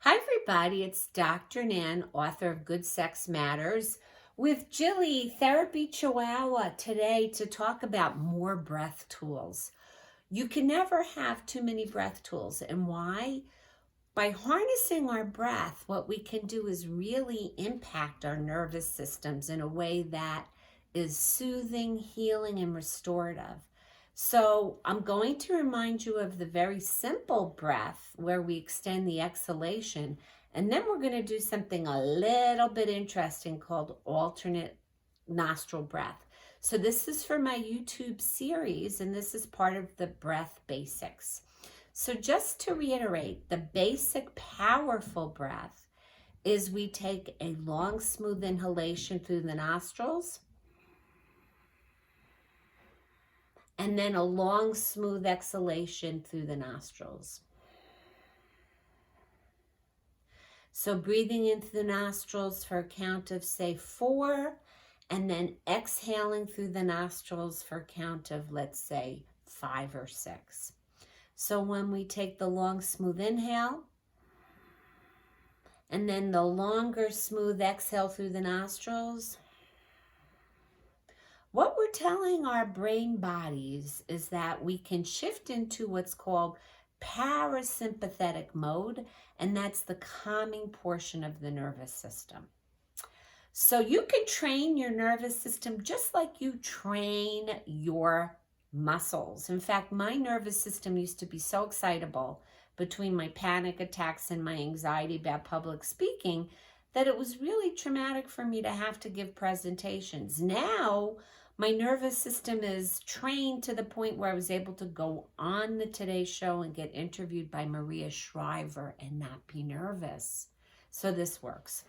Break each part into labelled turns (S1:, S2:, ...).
S1: Hi, everybody. It's Dr. Nan, author of Good Sex Matters, with Jilly, Therapy Chihuahua, today to talk about more breath tools. You can never have too many breath tools. And why? By harnessing our breath, what we can do is really impact our nervous systems in a way that is soothing, healing, and restorative. So I'm going to remind you of the very simple breath where we extend the exhalation, and then we're going to do something a little bit interesting called alternate nostril breath. So this is for my YouTube series, and this is part of the breath basics. So just to reiterate, the basic powerful breath is we take a long, smooth inhalation through the nostrils, and then a long, smooth exhalation through the nostrils. So breathing into the nostrils for a count of, say, 4, and then exhaling through the nostrils for a count of, let's say, 5 or 6. So when we take the long, smooth inhale, and then the longer, smooth exhale through the nostrils, what we're telling our brain bodies is that we can shift into what's called parasympathetic mode, and that's the calming portion of the nervous system. So you can train your nervous system just like you train your muscles. In fact, my nervous system used to be so excitable between my panic attacks and my anxiety about public speaking that it was really traumatic for me to have to give presentations. Now, my nervous system is trained to the point where I was able to go on the Today Show and get interviewed by Maria Shriver and not be nervous. So this works.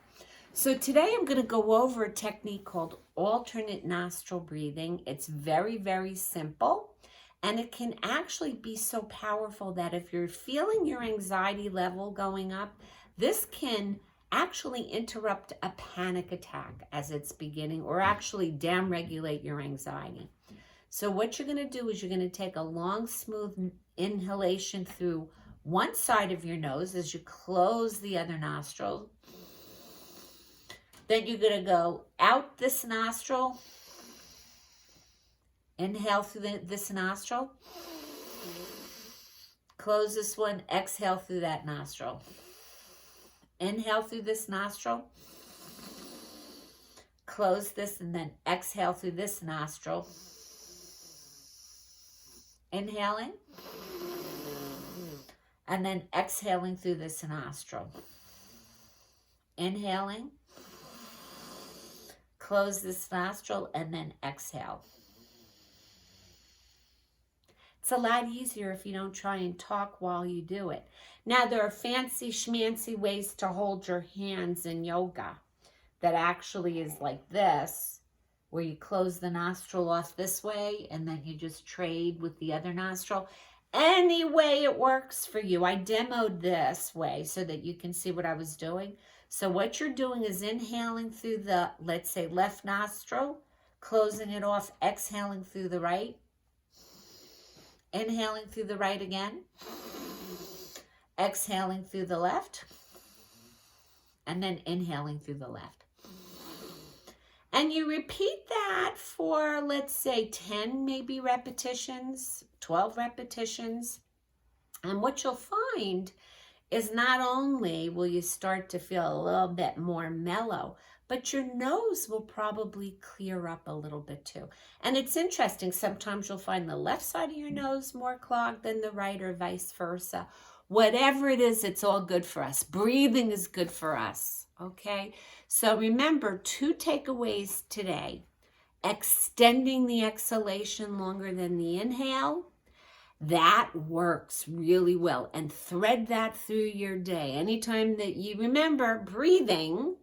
S1: So today I'm going to go over a technique called alternate nostril breathing. It's very, very simple, and it can actually be so powerful that if you're feeling your anxiety level going up, this can actually interrupt a panic attack as it's beginning, or actually downregulate your anxiety. So what you're going to do is you're going to take a long, smooth inhalation through one side of your nose as you close the other nostril. Then you're going to go out this nostril, inhale through this nostril, close this one, exhale through that nostril. Inhale through this nostril, close this, and then exhale through this nostril. Inhaling, and then exhaling through this nostril. Inhaling, close this nostril, and then exhale. It's a lot easier if you don't try and talk while you do it. Now, there are fancy schmancy ways to hold your hands in yoga that actually is like this, where you close the nostril off this way, and then you just trade with the other nostril. Any way it works for you. I demoed this way so that you can see what I was doing. So what you're doing is inhaling through the, let's say, left nostril, closing it off, exhaling through the right, inhaling through the right again, exhaling through the left, and then inhaling through the left. And you repeat that for, let's say, 10 maybe repetitions, 12 repetitions. And what you'll find is not only will you start to feel a little bit more mellow, but your nose will probably clear up a little bit too. And it's interesting, sometimes you'll find the left side of your nose more clogged than the right, or vice versa. Whatever it is, it's all good for us. Breathing is good for us, okay? So remember, 2 takeaways today. Extending the exhalation longer than the inhale. That works really well. And thread that through your day. Anytime that you remember breathing,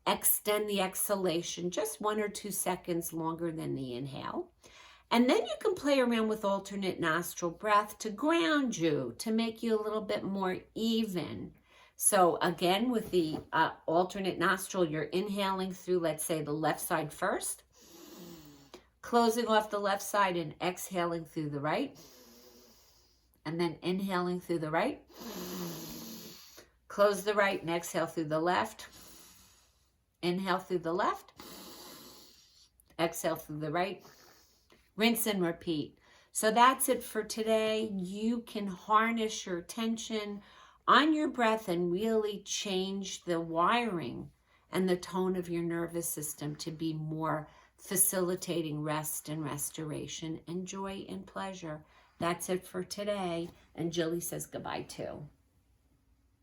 S1: extend the exhalation just 1 or 2 seconds longer than the inhale. And then you can play around with alternate nostril breath to ground you, to make you a little bit more even. So again, with the alternate nostril, you're inhaling through, let's say, the left side first, closing off the left side and exhaling through the right, and then inhaling through the right, Close the right and exhale through the left. Inhale through the left. Exhale through the right. Rinse and repeat. So that's it for today. You can harness your attention on your breath and really change the wiring and the tone of your nervous system to be more facilitating rest and restoration and joy and pleasure. That's it for today. And Jilly says goodbye too.